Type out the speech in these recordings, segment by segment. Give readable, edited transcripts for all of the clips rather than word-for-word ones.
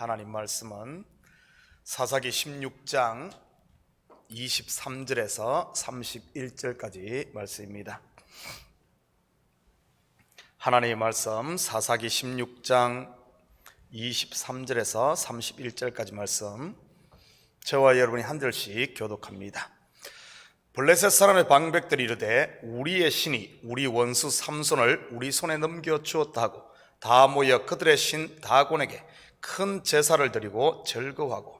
하나님 말씀은 사사기 16장 23절에서 31절까지 말씀입니다. 하나님의 말씀 사사기 16장 23절에서 31절까지 말씀, 저와 여러분이 한 절씩 교독합니다. 블레셋 사람의 방백들이 이르되 우리의 신이 우리 원수 삼손을 우리 손에 넘겨주었다 하고 다 모여 그들의 신 다곤에게 큰 제사를 드리고 즐거워하고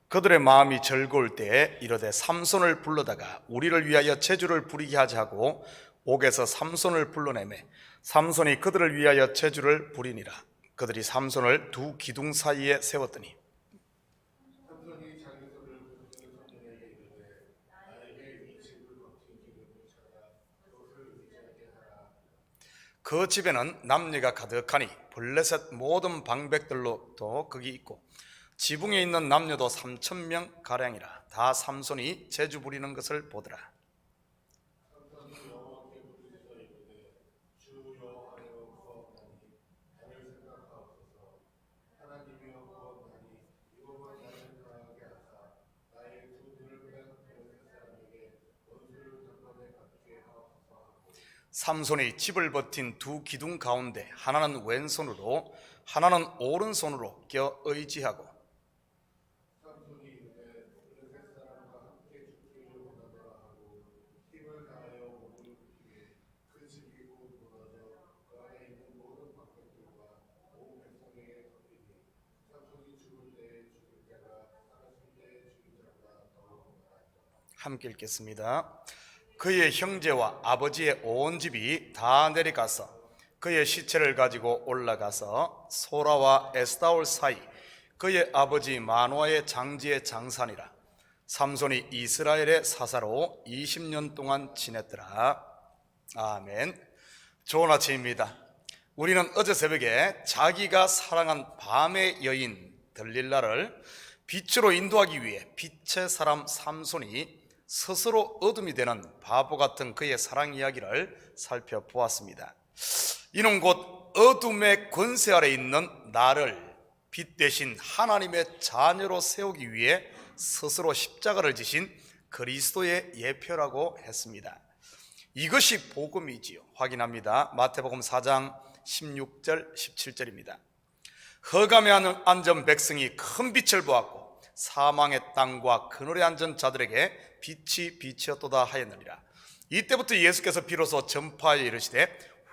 그들의 마음이 즐거울 때에 이르되 삼손을 불러다가 우리를 위하여 제주를 부리게 하자 하고 옥에서 삼손을 불러내매 삼손이 그들을 위하여 제주를 부리니라. 그들이 삼손을 두 기둥 사이에 세웠더니 그 집에는 남녀가 가득하니 블레셋 모든 방백들로도 거기 있고 지붕에 있는 남녀도 3,000명 가량이라. 다 삼손이 제주 부리는 것을 보더라. 삼손이 집을 버틴 두 기둥 가운데 하나는 왼손으로 하나는 오른손으로 껴 의지하고 함께 읽겠습니다. 그의 형제와 아버지의 온 집이 다 내려가서 그의 시체를 가지고 올라가서 소라와 에스다올 사이 그의 아버지 마노아의 장지의 장산이라. 삼손이 이스라엘의 사사로 20년 동안 지냈더라. 아멘. 좋은 아침입니다. 우리는 어제 새벽에 자기가 사랑한 밤의 여인 들릴라를 빛으로 인도하기 위해 빛의 사람 삼손이 스스로 어둠이 되는 바보 같은 그의 사랑 이야기를 살펴보았습니다. 이는 곧 어둠의 권세 아래 있는 나를 빛 대신 하나님의 자녀로 세우기 위해 스스로 십자가를 지신 그리스도의 예표라고 했습니다. 이것이 복음이지요. 확인합니다. 마태복음 4장 16절 17절입니다. 흑암에 앉은 백성이 큰 빛을 보았고 사망의 땅과 그늘에 앉은 자들에게 빛이 비치었도다 하였느니라. 이때부터 예수께서 비로소 전파하여 이르시되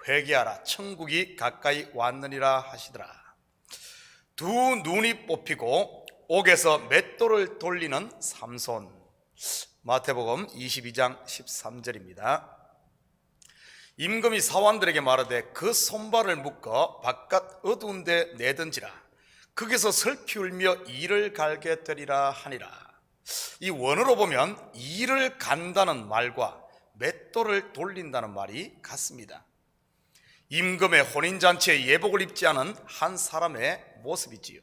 회개하라 천국이 가까이 왔느니라 하시더라. 두 눈이 뽑히고 옥에서 맷돌을 돌리는 삼손. 마태복음 22장 13절입니다. 임금이 사원들에게 말하되 그 손발을 묶어 바깥 어두운 데 내던지라. 거기서 슬피 울며 이를 갈게 되리라 하니라. 이 원어로 보면 이를 간다는 말과 맷돌을 돌린다는 말이 같습니다. 임금의 혼인잔치에 예복을 입지 않은 한 사람의 모습이지요.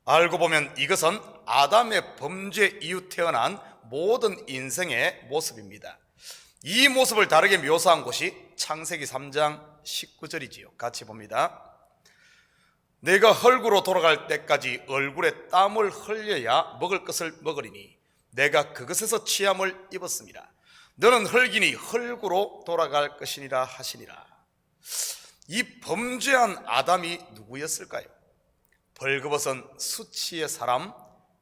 알고 보면 이것은 아담의 범죄 이후 태어난 모든 인생의 모습입니다. 이 모습을 다르게 묘사한 곳이 창세기 3장 19절이지요. 같이 봅니다. 내가 흙으로 돌아갈 때까지 얼굴에 땀을 흘려야 먹을 것을 먹으리니 내가 그것에서 취함을 입었습니다. 너는 흙이니 흙으로 돌아갈 것이니라 하시니라. 이 범죄한 아담이 누구였을까요? 벌거벗은 수치의 사람,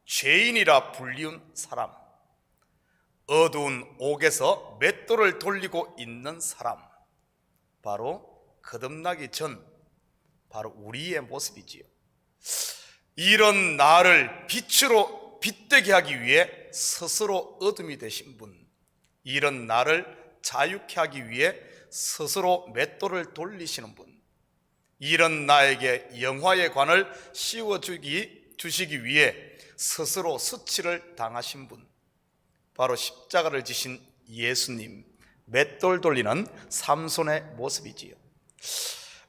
죄인이라 불리운 사람, 어두운 옥에서 맷돌을 돌리고 있는 사람, 바로 거듭나기 전 바로 우리의 모습이지요. 이런 나를 빛으로 빛되게 하기 위해 스스로 어둠이 되신 분, 이런 나를 자유케 하기 위해 스스로 맷돌을 돌리시는 분, 이런 나에게 영화의 관을 씌워주시기 위해 스스로 수치를 당하신 분, 바로 십자가를 지신 예수님, 맷돌 돌리는 삼손의 모습이지요.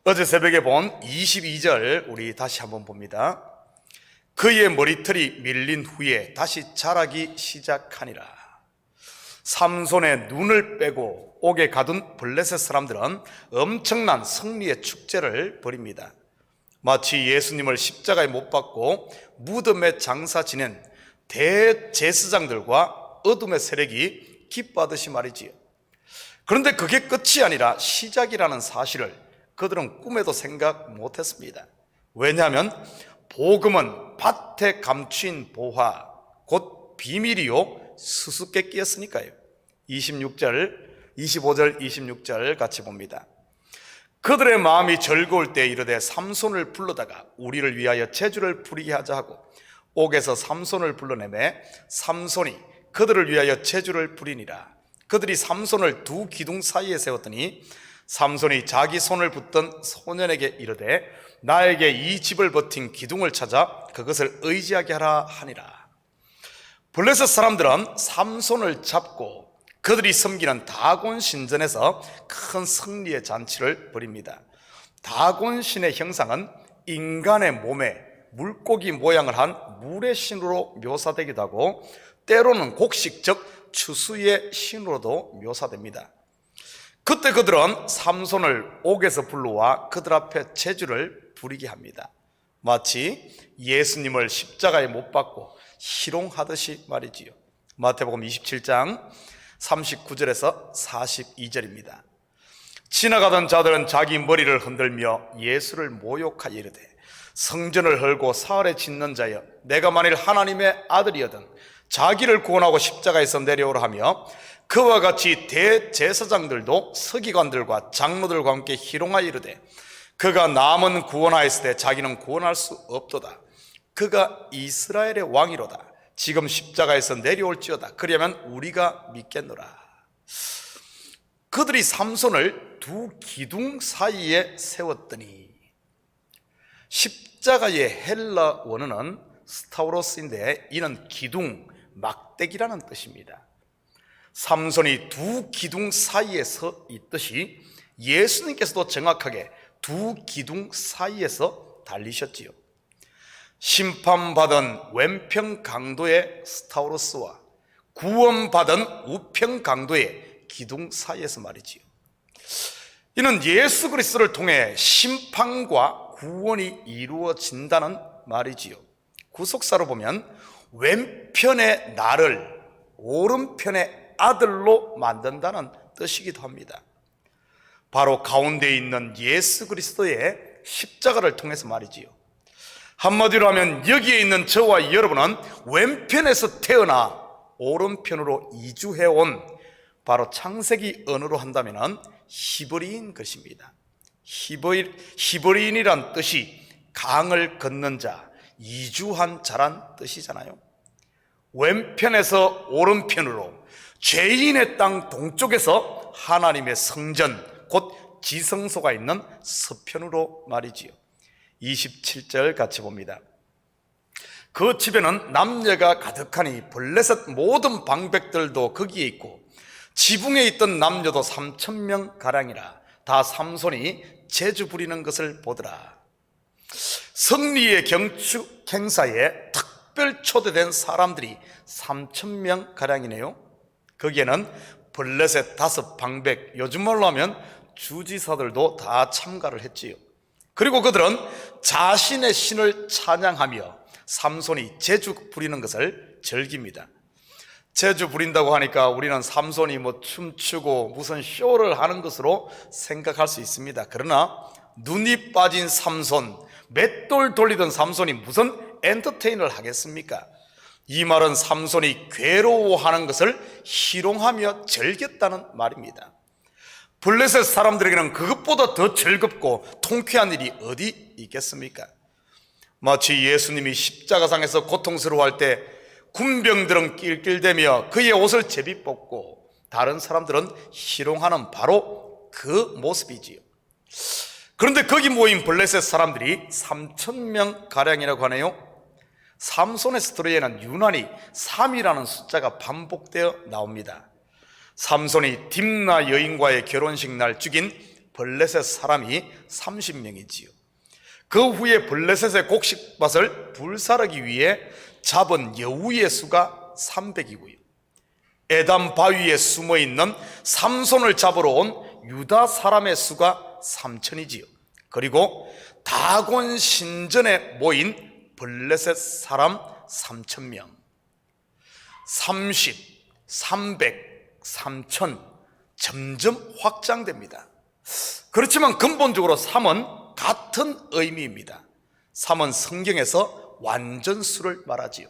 어제 새벽에 본 22절 우리 다시 한번 봅니다. 그의 머리털이 밀린 후에 다시 자라기 시작하니라. 삼손의 눈을 빼고 옥에 가둔 블레셋 사람들은 엄청난 승리의 축제를 벌입니다. 마치 예수님을 십자가에 못 박고 무덤에 장사 지낸 대제사장들과 어둠의 세력이 기뻐하듯이 말이지요. 그런데 그게 끝이 아니라 시작이라는 사실을 그들은 꿈에도 생각 못했습니다. 왜냐하면 복음은 밭에 감추인 보화, 곧 비밀이요 수수께끼였으니까요. 25절 26절 같이 봅니다. 그들의 마음이 즐거울 때 이르되 삼손을 불러다가 우리를 위하여 제주를 부리게 하자 하고 옥에서 삼손을 불러내매 삼손이 그들을 위하여 제주를 부리니라. 그들이 삼손을 두 기둥 사이에 세웠더니 삼손이 자기 손을 붙던 소년에게 이르되 나에게 이 집을 버틴 기둥을 찾아 그것을 의지하게 하라 하니라. 블레셋 사람들은 삼손을 잡고 그들이 섬기는 다곤 신전에서 큰 승리의 잔치를 벌입니다. 다곤 신의 형상은 인간의 몸에 물고기 모양을 한 물의 신으로 묘사되기도 하고 때로는 곡식 즉 추수의 신으로도 묘사됩니다. 그때 그들은 삼손을 옥에서 불러와 그들 앞에 제주를 부리게 합니다. 마치 예수님을 십자가에 못 박고 희롱하듯이 말이지요. 마태복음 27장 39절에서 42절입니다. 지나가던 자들은 자기 머리를 흔들며 예수를 모욕하여 이르되 성전을 헐고 사흘에 짓는 자여 내가 만일 하나님의 아들이거든 자기를 구원하고 십자가에서 내려오라 하며 그와 같이 대제사장들도 서기관들과 장로들과 함께 희롱하여 이르되 그가 남은 구원하였을 때 자기는 구원할 수 없도다. 그가 이스라엘의 왕이로다. 지금 십자가에서 내려올지어다. 그러면 우리가 믿겠노라. 그들이 삼손을 두 기둥 사이에 세웠더니 십자가의 헬라 원어는 스타우로스인데 이는 기둥, 막대기라는 뜻입니다. 삼손이 두 기둥 사이에 서 있듯이 예수님께서도 정확하게 두 기둥 사이에서 달리셨지요. 심판받은 왼편 강도의 스타우로스와 구원받은 우편 강도의 기둥 사이에서 말이지요. 이는 예수 그리스도를 통해 심판과 구원이 이루어진다는 말이지요. 구속사로 보면 왼편의 나를 오른편의 아들로 만든다는 뜻이기도 합니다. 바로 가운데 있는 예수 그리스도의 십자가를 통해서 말이지요. 한마디로 하면 여기에 있는 저와 여러분은 왼편에서 태어나 오른편으로 이주해온 바로 창세기 언어로 한다면 히브리인 것입니다. 히브리인이란 뜻이 강을 걷는 자, 이주한 자란 뜻이잖아요. 왼편에서 오른편으로 죄인의 땅 동쪽에서 하나님의 성전 곧 지성소가 있는 서편으로 말이지요. 27절 같이 봅니다. 그 집에는 남녀가 가득하니 블레셋 모든 방백들도 거기에 있고 지붕에 있던 남녀도 3,000명 가량이라. 다 삼손이 제주 부리는 것을 보더라. 승리의 경축 행사에 특별 초대된 사람들이 3,000명 가량이네요. 거기에는 블레셋 5방백, 요즘 말로 하면 주지사들도 다 참가를 했지요. 그리고 그들은 자신의 신을 찬양하며 삼손이 제주 부리는 것을 즐깁니다. 제주 부린다고 하니까 우리는 삼손이 춤추고 무슨 쇼를 하는 것으로 생각할 수 있습니다. 그러나 눈이 빠진 삼손, 맷돌 돌리던 삼손이 무슨 엔터테인을 하겠습니까? 이 말은 삼손이 괴로워하는 것을 희롱하며 즐겼다는 말입니다. 블레셋 사람들에게는 그것보다 더 즐겁고 통쾌한 일이 어디 있겠습니까? 마치 예수님이 십자가상에서 고통스러워할 때 군병들은 낄낄대며 그의 옷을 제비 뽑고 다른 사람들은 희롱하는 바로 그 모습이지요. 그런데 거기 모인 블레셋 사람들이 3,000명 가량이라고 하네요. 삼손의 스토리에는 유난히 3이라는 숫자가 반복되어 나옵니다. 삼손이 딥나 여인과의 결혼식 날 죽인 블레셋 사람이 30명이지요. 그 후에 블레셋의 곡식밭을 불사르기 위해 잡은 여우의 수가 300이고요. 에담 바위에 숨어있는 삼손을 잡으러 온 유다 사람의 수가 3천이지요. 그리고 다곤 신전에 모인 블레셋 사람 3,000명. 30, 300, 3,000 점점 확장됩니다. 그렇지만 근본적으로 3은 같은 의미입니다. 3은 성경에서 완전수를 말하지요.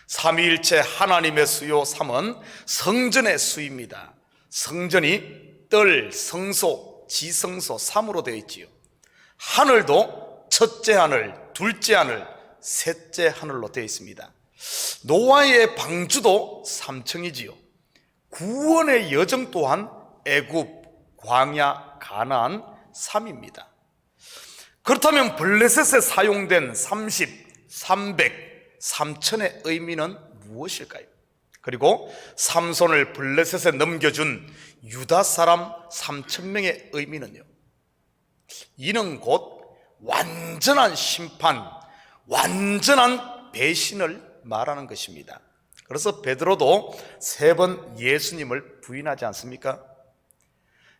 삼위일체 하나님의 수요 3은 성전의 수입니다. 성전이 뜰, 성소, 지성소 3으로 되어 있지요. 하늘도 첫째 하늘, 둘째 하늘, 셋째 하늘로 되어 있습니다. 노아의 방주도 3층이지요. 구원의 여정 또한 애굽, 광야, 가나안 3입니다. 그렇다면 블레셋에 사용된 30, 300, 3천의 의미는 무엇일까요? 그리고 삼손을 블레셋에 넘겨준 유다 사람 3,000명의 의미는요? 이는 곧 완전한 심판, 완전한 배신을 말하는 것입니다. 그래서 베드로도 3번 예수님을 부인하지 않습니까?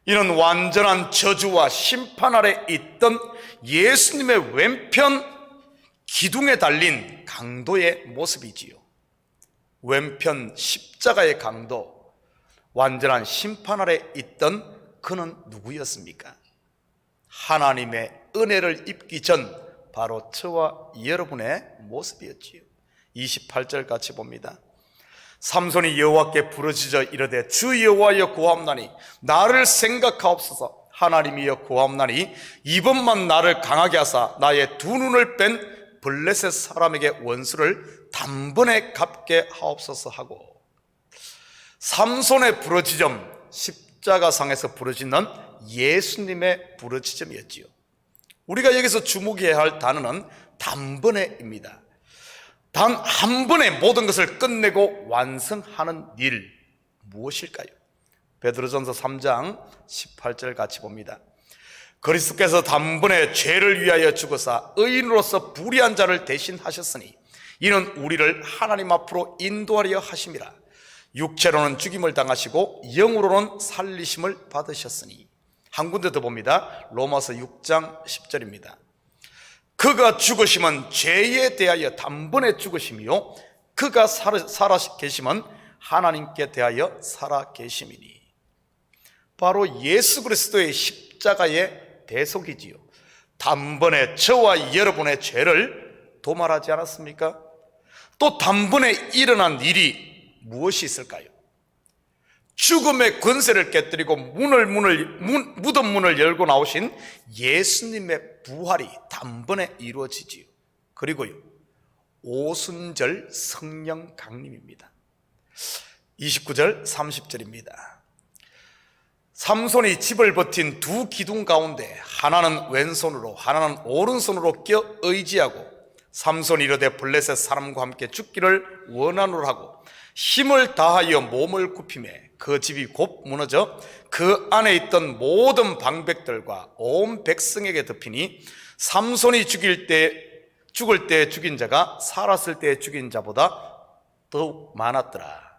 이는 완전한 저주와 심판 아래 있던 예수님의 왼편 기둥에 달린 강도의 모습이지요. 왼편 십자가의 강도, 완전한 심판 아래 있던 그는 누구였습니까? 하나님의 은혜를 입기 전 바로 저와 여러분의 모습이었지요. 28절 같이 봅니다. 삼손이 여호와께 부르짖어 이르되 주 여호와여 구하옵나니 나를 생각하옵소서. 하나님이여 구하옵나니 이번만 나를 강하게 하사 나의 두 눈을 뺀 블레셋 사람에게 원수를 단번에 갚게 하옵소서 하고, 삼손의 부르짖음, 십자가상에서 부르짖는 예수님의 부르짖음이었지요. 우리가 여기서 주목해야 할 단어는 단번에입니다. 단 한 번에 모든 것을 끝내고 완성하는 일, 무엇일까요? 베드로전서 3장 18절 같이 봅니다. 그리스도께서 단번에 죄를 위하여 죽으사 의인으로서 불의한 자를 대신하셨으니 이는 우리를 하나님 앞으로 인도하려 하심이라. 육체로는 죽임을 당하시고 영으로는 살리심을 받으셨으니. 한 군데 더 봅니다. 로마서 6장 10절입니다. 그가 죽으심은 죄에 대하여 단번에 죽으심이요 그가 살아 계심은 하나님께 대하여 살아 계심이니. 바로 예수 그리스도의 십자가의 대속이지요. 단번에 저와 여러분의 죄를 도말하지 않았습니까? 또 단번에 일어난 일이 무엇이 있을까요? 죽음의 권세를 깨뜨리고 무덤 문을 열고 나오신 예수님의 부활이 단번에 이루어지지요. 그리고요, 오순절 성령 강림입니다. 29절 30절입니다. 삼손이 집을 버틴 두 기둥 가운데 하나는 왼손으로 하나는 오른손으로 껴 의지하고 삼손이 이르되 블레셋 사람과 함께 죽기를 원하노라 하고 힘을 다하여 몸을 굽히매 그 집이 곧 무너져 그 안에 있던 모든 방백들과 온 백성에게 덮이니 삼손이 죽을 때 죽인 자가 살았을 때 죽인 자보다 더욱 많았더라.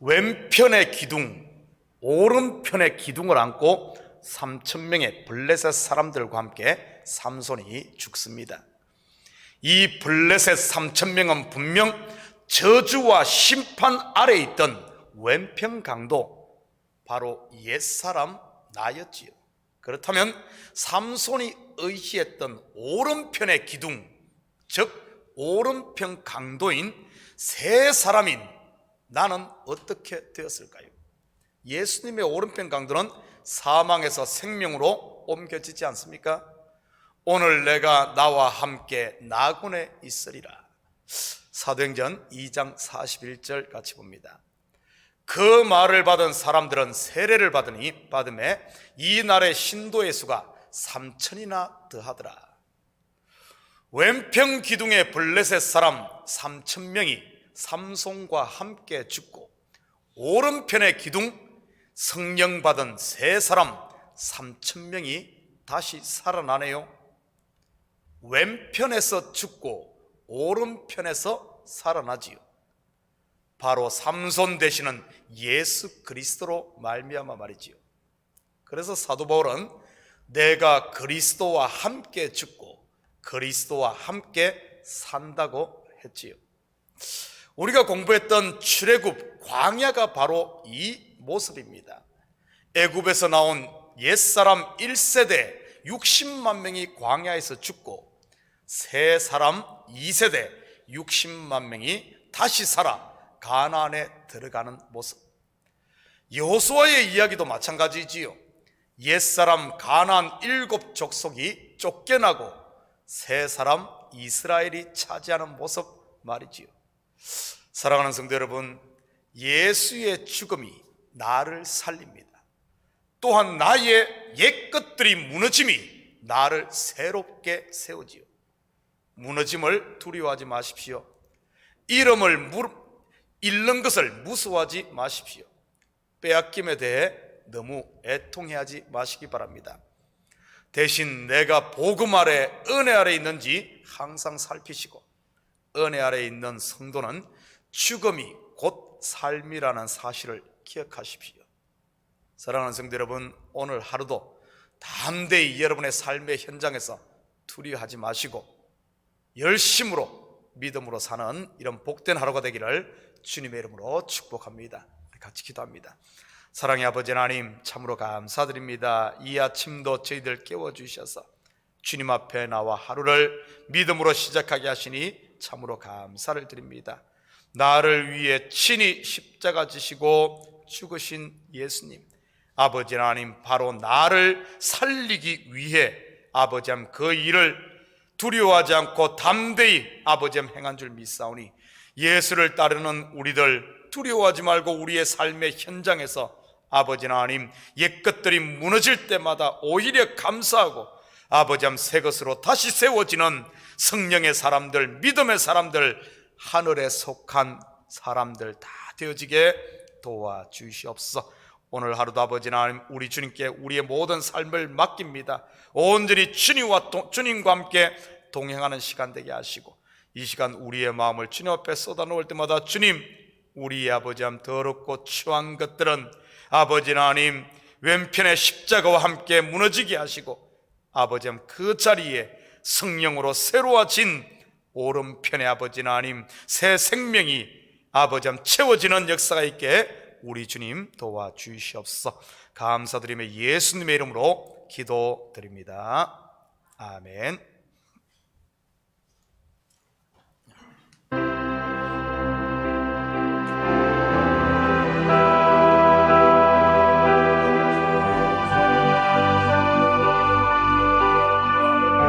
왼편의 기둥, 오른편의 기둥을 안고 3,000명의 블레셋 사람들과 함께 삼손이 죽습니다. 이 블레셋 3,000명은 분명 저주와 심판 아래 있던 왼편 강도, 바로 옛사람 나였지요. 그렇다면 삼손이 의지했던 오른편의 기둥, 즉 오른편 강도인 세 사람인 나는 어떻게 되었을까요? 예수님의 오른편 강도는 사망에서 생명으로 옮겨지지 않습니까? 오늘 내가 나와 함께 나군에 있으리라. 사도행전 2장 41절 같이 봅니다. 그 말을 받은 사람들은 세례를 받음에 이 날의 신도의 수가 3,000이나 더하더라. 왼편 기둥의 블레셋 사람 3,000명이 삼손과 함께 죽고, 오른편의 기둥 성령 받은 세 사람 3,000명이 다시 살아나네요. 왼편에서 죽고 오른편에서 살아나지요. 바로 삼손 되시는 예수 그리스도로 말미암아 말이지요. 그래서 사도 바울은 내가 그리스도와 함께 죽고 그리스도와 함께 산다고 했지요. 우리가 공부했던 출애굽 광야가 바로 이 모습입니다. 애굽에서 나온 옛사람 1세대 60만 명이 광야에서 죽고 새 사람 2세대 60만 명이 다시 살아 가나안에 들어가는 모습. 여호수아의 이야기도 마찬가지지요. 옛사람 가나안 7족속이 쫓겨나고 새 사람 이스라엘이 차지하는 모습 말이지요. 사랑하는 성도 여러분, 예수의 죽음이 나를 살립니다. 또한 나의 옛것들이 무너짐이 나를 새롭게 세우지요. 무너짐을 두려워하지 마십시오. 잃는 것을 무서워하지 마십시오. 빼앗김에 대해 너무 애통해하지 마시기 바랍니다. 대신 내가 복음 아래 은혜 아래 있는지 항상 살피시고, 은혜 아래 있는 성도는 죽음이 곧 삶이라는 사실을 기억하십시오. 사랑하는 성도 여러분, 오늘 하루도 담대히 여러분의 삶의 현장에서 두려워하지 마시고 열심으로 믿음으로 사는 이런 복된 하루가 되기를 주님의 이름으로 축복합니다. 같이 기도합니다. 사랑의 아버지 하나님, 참으로 감사드립니다. 이 아침도 저희들 깨워주셔서 주님 앞에 나와 하루를 믿음으로 시작하게 하시니 참으로 감사를 드립니다. 나를 위해 친히 십자가 지시고 죽으신 예수님, 아버지 하나님, 바로 나를 살리기 위해 아버지 하나님 그 일을 두려워하지 않고 담대히 아버지 하나님 행한 줄 믿사오니 예수를 따르는 우리들 두려워하지 말고 우리의 삶의 현장에서 아버지 하나님 옛것들이 무너질 때마다 오히려 감사하고 아버지 하나님 새 것으로 다시 세워지는 성령의 사람들, 믿음의 사람들, 하늘에 속한 사람들 다 되어지게 도와주시옵소서. 오늘 하루도 아버지 하나님 우리 주님께 우리의 모든 삶을 맡깁니다. 온전히 주님과 함께 동행하는 시간 되게 하시고 이 시간 우리의 마음을 주님 앞에 쏟아놓을 때마다 주님, 우리 아버지 하나님 더럽고 추한 것들은 아버지 하나님 왼편의 십자가와 함께 무너지게 하시고 아버지 하나님 그 자리에 성령으로 새로워진 오른편의 아버지 하나님 새 생명이 아버지 하나님 채워지는 역사가 있게 우리 주님 도와주시옵소서. 감사드리며 예수님의 이름으로 기도드립니다. 아멘.